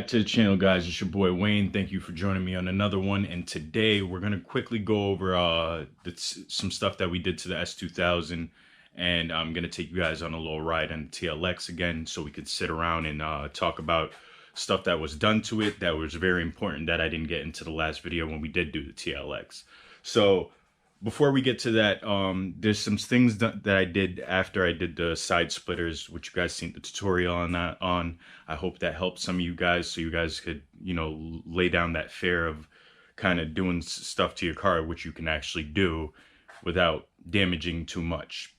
back to the channel, guys. It's your boy Wayne. Thank you for joining me on another one. And today we're gonna quickly go over some stuff that we did to the S2000, and I'm gonna take you guys on a little ride on the TLX again, so we could sit around and talk about stuff that was done to it that was very important that I didn't get into the last video when we did do the TLX. So before we get to that, there's some things that I did after I did the side splitters, which you guys seen the tutorial on that. I hope that helped some of you guys, so you guys could, you know, lay down that fear of kind of doing stuff to your car, which you can actually do without damaging too much.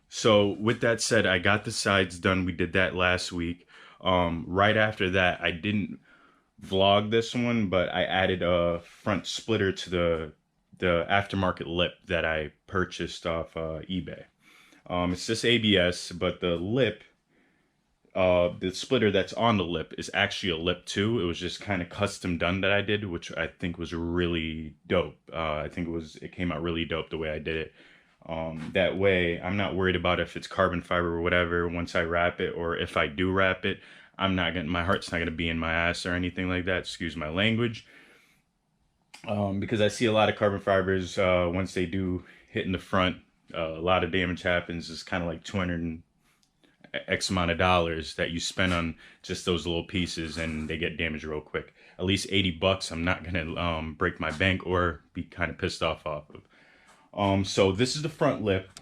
So with that said, I got the sides done. We did that last week. Right after that, I didn't vlog this one, but I added a front splitter to the aftermarket lip that I purchased off eBay. It's just ABS, but the lip, the splitter that's on the lip is actually a lip too. It was just kind of custom done that I did, which I think was really dope. I think it came out really dope the way I did it. That way I'm not worried about if it's carbon fiber or whatever once I wrap it, or if I do wrap it, my heart's not gonna be in my ass or anything like that, excuse my language. Because I see a lot of carbon fibers, once they do hit in the front, a lot of damage happens. It's kind of like 200 and X amount of dollars that you spend on just those little pieces, and they get damaged real quick. At least 80 bucks I'm not gonna break my bank or be kind of pissed off of. So this is the front lip.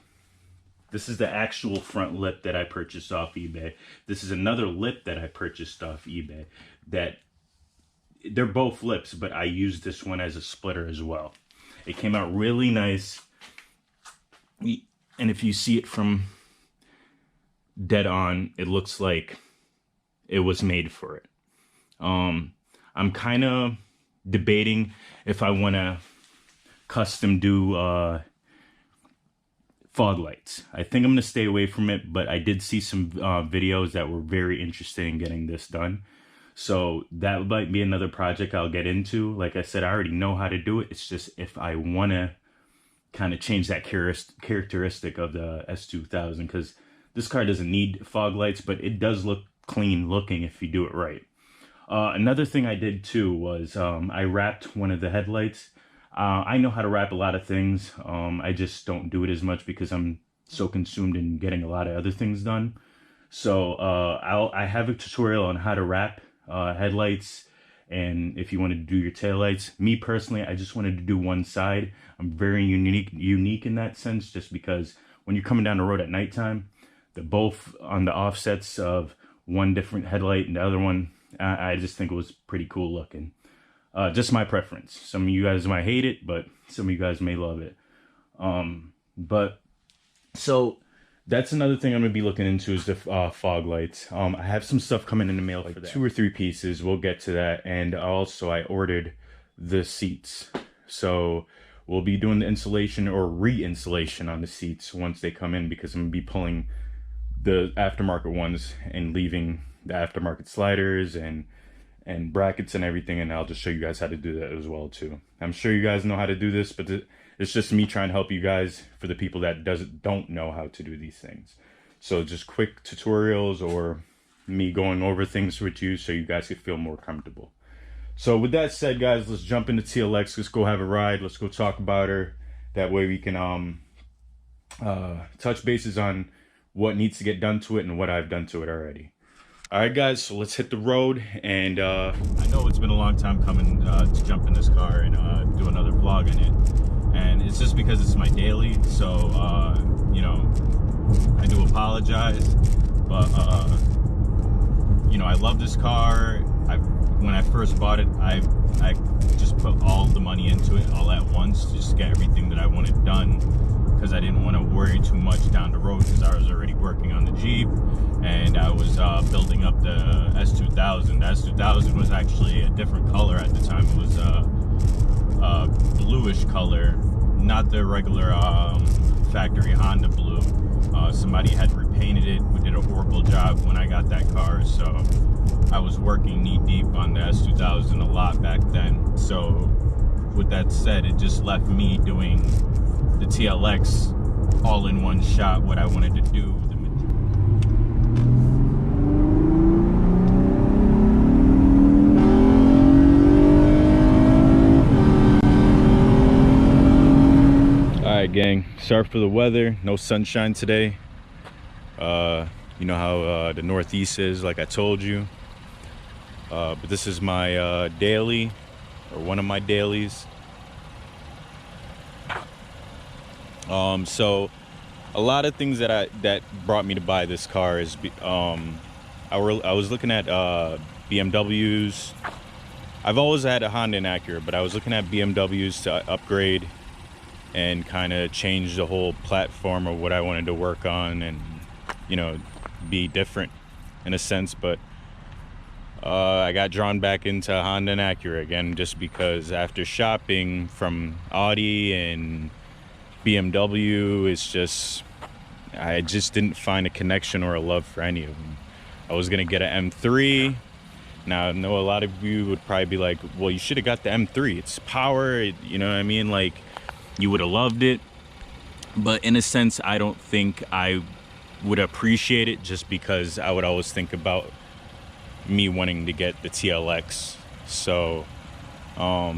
This is the actual front lip that I purchased off eBay. This is another lip that I purchased off eBay that they're both lips, but I used this one as a splitter as well. It came out really nice. And if you see it from dead on, it looks like it was made for it. I'm kind of debating if I want to custom do fog lights. I think I'm going to stay away from it, but I did see some videos that were very interested in getting this done. So that might be another project I'll get into. Like I said, I already know how to do it. It's just if I want to kind of change that characteristic of the S2000, because this car doesn't need fog lights, but it does look clean looking if you do it right. Another thing I did too was I wrapped one of the headlights. I know how to wrap a lot of things. I just don't do it as much because I'm so consumed in getting a lot of other things done. So I have a tutorial on how to wrap headlights, and if you want to do your taillights. Me personally, I just wanted to do one side. I'm very unique in that sense, just because when you're coming down the road at nighttime, they're both on the offsets of one different headlight and the other one. I just think it was pretty cool looking. Just my preference. Some of you guys might hate it, but some of you guys may love it. So that's another thing I'm going to be looking into, is the fog lights. I have some stuff coming in the mail for that. 2 or 3 pieces. We'll get to that. And also I ordered the seats. So we'll be doing the installation or re-installation on the seats once they come in, because I'm going to be pulling the aftermarket ones and leaving the aftermarket sliders and brackets and everything. And I'll just show you guys how to do that as well too. I'm sure you guys know how to do this, but it's just me trying to help you guys for the people that don't know how to do these things. So just quick tutorials or me going over things with you so you guys can feel more comfortable. So with that said, guys, let's jump into TLX. Let's go have a ride. Let's go talk about her. That way we can touch bases on what needs to get done to it and what I've done to it already. All right, guys, so let's hit the road. And I know it's been a long time coming to jump in this car and do another vlog in it. And it's just because it's my daily, so you know, I do apologize, but you know, I love this car. When I first bought it, I just put all the money into it all at once, just to get everything that I wanted done, because I didn't want to worry too much down the road, because I was already working on the Jeep and I was building up the S2000. The S2000 was actually a different color at the time. It was bluish color, not the regular factory Honda blue. Somebody had repainted it, who did a horrible job when I got that car, so I was working knee deep on the S2000 a lot back then. So with that said, it just left me doing the TLX all in one shot, what I wanted to do. gang, sorry for the weather, no sunshine today. You know how the Northeast is, like I told you. But this is my daily, or one of my dailies. So a lot of things that brought me to buy this car is I was looking at BMWs. I've always had a Honda and Acura, but I was looking at BMWs to upgrade and kind of change the whole platform of what I wanted to work on, and you know, be different in a sense. But I got drawn back into Honda and Acura again, just because after shopping from Audi and BMW, it's just, I just didn't find a connection or a love for any of them. I was gonna get an M3. Now I know a lot of you would probably be like, well, you should have got the M3, it's power, you know what I mean, like you would have loved it. But in a sense, I don't think I would appreciate it, just because I would always think about me wanting to get the TLX. So I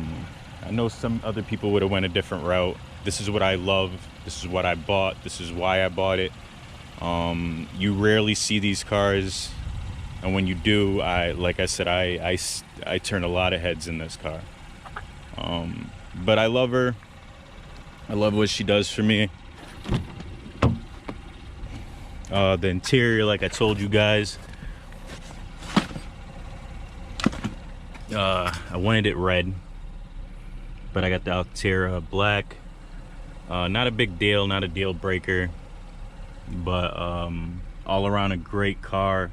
know some other people would have went a different route. This is what I love, this is what I bought, this is why I bought it. You rarely see these cars, and when you do, like I said, I turn a lot of heads in this car. But I love her. I love what she does for me. The interior, like I told you guys, I wanted it red, but I got the Altera black. Not a big deal, not a deal breaker, but all around a great car.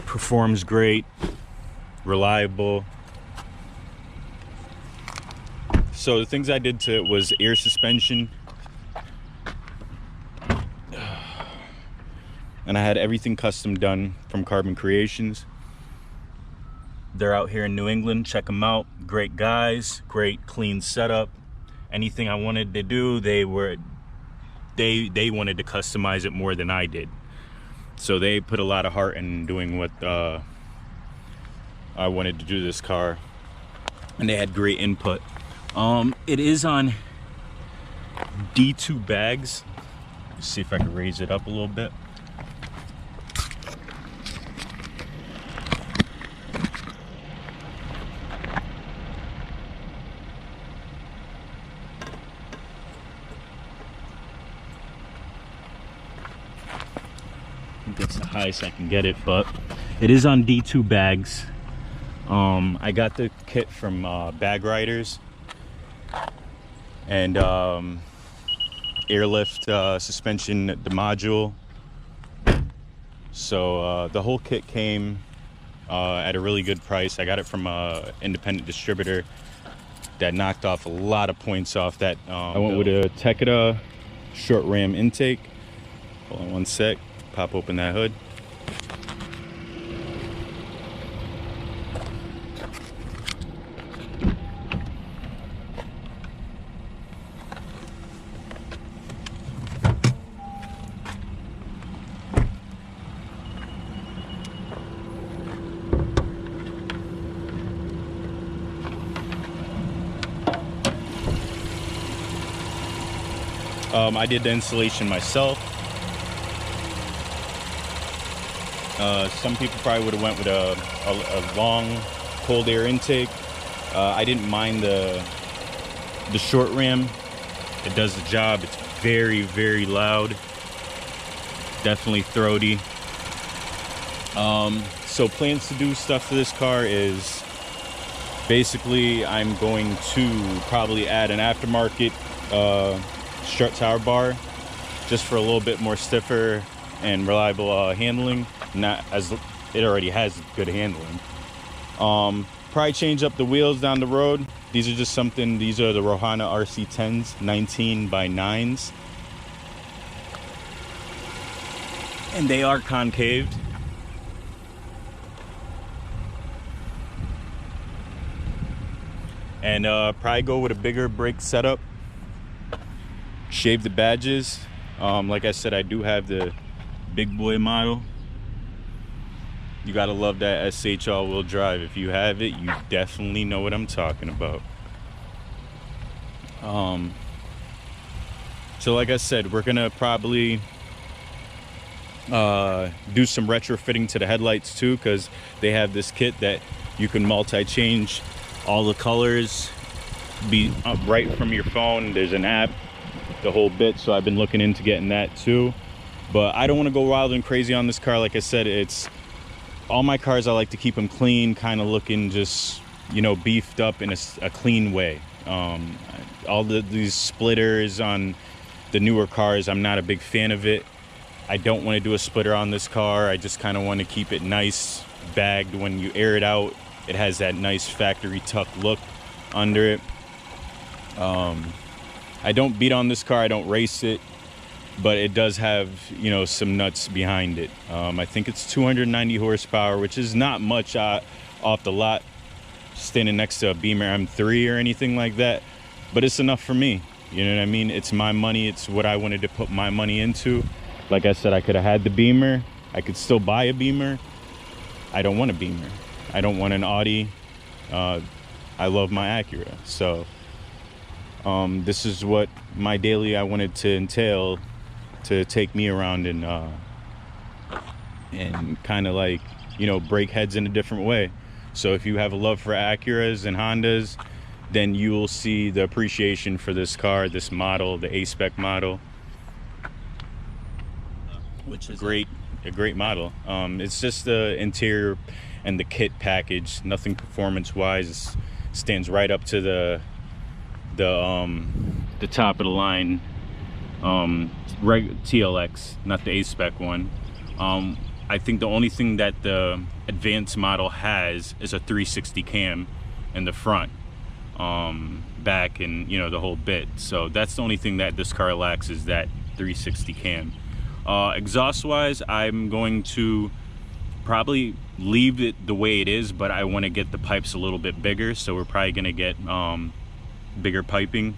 Performs great, reliable. So the things I did to it was air suspension, and I had everything custom done from Carbon Creations. They're out here in New England, check them out. Great guys, great clean setup. Anything I wanted to do, they wanted to customize it more than I did. So they put a lot of heart in doing what I wanted to do this car, and they had great input. It is on D2 bags. Let's see if I can raise it up a little bit. I think that's the highest I can get it, but it is on D2 bags. I got the kit from Bag Riders, and airlift suspension, the module. So the whole kit came at a really good price. I got it from an independent distributor that knocked off a lot of points off that. I went with a Takeda short ram intake. Hold on one sec, pop open that hood. I did the installation myself. Some people probably would have went with a long cold air intake. I didn't mind the short ram. It does the job. It's very, very loud. Definitely throaty. So plans to do stuff to this car is basically I'm going to probably add an aftermarket strut tower bar, just for a little bit more stiffer and reliable handling. Not as it already has good handling. Probably change up the wheels down the road. These are just something, these are the Rohana RC10s, 19x9s, and they are concaved. And probably go with a bigger brake setup. Shave the badges. Like I said, I do have the big boy model. You gotta love that SH all-wheel drive. If you have it, you definitely know what I'm talking about. So like I said, we're gonna probably do some retrofitting to the headlights too, because they have this kit that you can multi-change all the colors, be right from your phone. There's an app, the whole bit. So I've been looking into getting that too, but I don't want to go wild and crazy on this car. Like I said, it's all my cars, I like to keep them clean, kind of looking just, you know, beefed up in a clean way. All these splitters on the newer cars, I'm not a big fan of it. I don't want to do a splitter on this car. I just kind of want to keep it nice, bagged. When you air it out, it has that nice factory tuck look under it. I don't beat on this car, I don't race it, but it does have, you know, some nuts behind it. I think it's 290 horsepower, which is not much off the lot, standing next to a Beamer M3 or anything like that, but it's enough for me. You know what I mean? It's my money, it's what I wanted to put my money into. Like I said, I could have had the Beamer. I could still buy a Beamer. I don't want a Beamer. I don't want an Audi. I love my Acura. So this is what my daily I wanted to entail, to take me around and kind of like, you know, break heads in a different way. So if you have a love for Acuras and Hondas, then you will see the appreciation for this car, this model, the A-Spec model, which is a great model. It's just the interior and the kit package, nothing performance wise. It stands right up to the top of the line TLX, not the A-Spec one. I think the only thing that the advanced model has is a 360 cam in the front, back, and you know, the whole bit. So that's the only thing that this car lacks, is that 360 cam. Exhaust wise, I'm going to probably leave it the way it is, but I want to get the pipes a little bit bigger, so we're probably going to get bigger piping.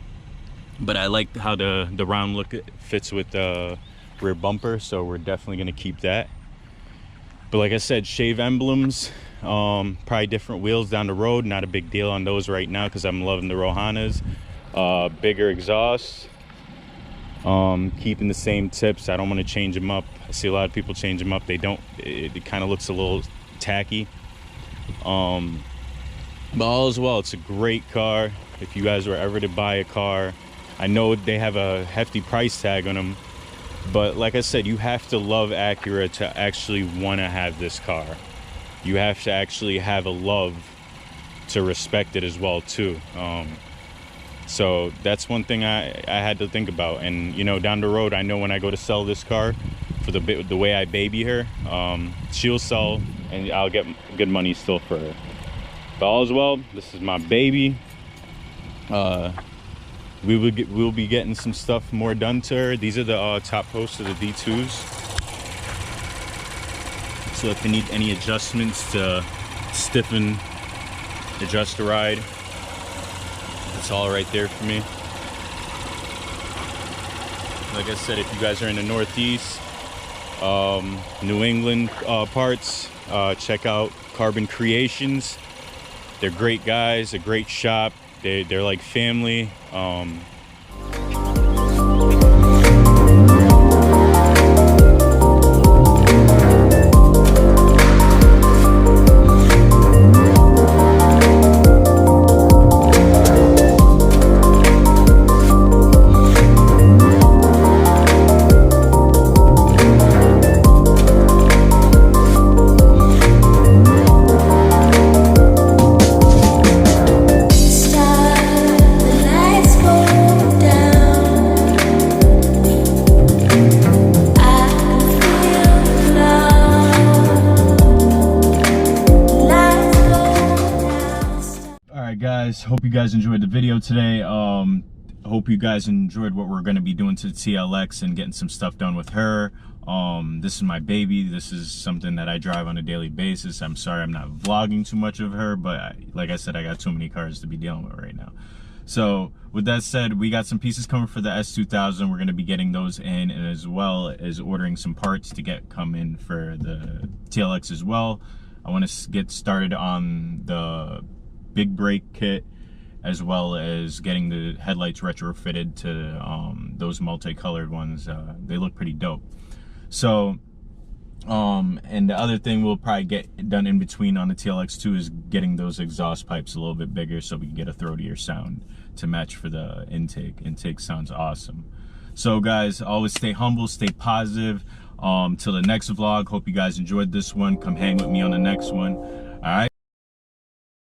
But I like how the round look fits with the rear bumper, so we're definitely going to keep that. But like I said, shave emblems, probably different wheels down the road. Not a big deal on those right now because I'm loving the Rohanas. Bigger exhaust. Keeping the same tips. I don't want to change them up. I see a lot of people change them up. They don't. It kind of looks a little tacky. But all is well. It's a great car. If you guys were ever to buy a car, I know they have a hefty price tag on them, but like I said, you have to love Acura to actually want to have this car. You have to actually have a love to respect it as well too. So that's one thing I had to think about. And you know, down the road, I know when I go to sell this car, for the way I baby her, she'll sell and I'll get good money still for her. But all is well. This is my baby. We'll be getting some stuff more done to her. These are the top posts of the D2s. So if you need any adjustments to stiffen, adjust the ride, it's all right there for me. Like I said, if you guys are in the Northeast, New England parts, check out Carbon Creations. They're great guys, a great shop. They're like family. Guys, hope you guys enjoyed the video today. Hope you guys enjoyed what we're going to be doing to the TLX and getting some stuff done with her. This is my baby. This is something that I drive on a daily basis. I'm sorry I'm not vlogging too much of her, but like I said, I got too many cars to be dealing with right now. So with that said, we got some pieces coming for the S2000. We're going to be getting those in, as well as ordering some parts to come in for the TLX as well. I want to get started on the big brake kit, as well as getting the headlights retrofitted to those multicolored ones. They look pretty dope. So and the other thing we'll probably get done in between on the TLX2 is getting those exhaust pipes a little bit bigger so we can get a throatier sound to match for the intake. Intake sounds awesome. So guys, always stay humble, stay positive. Till the next vlog. Hope you guys enjoyed this one. Come hang with me on the next one.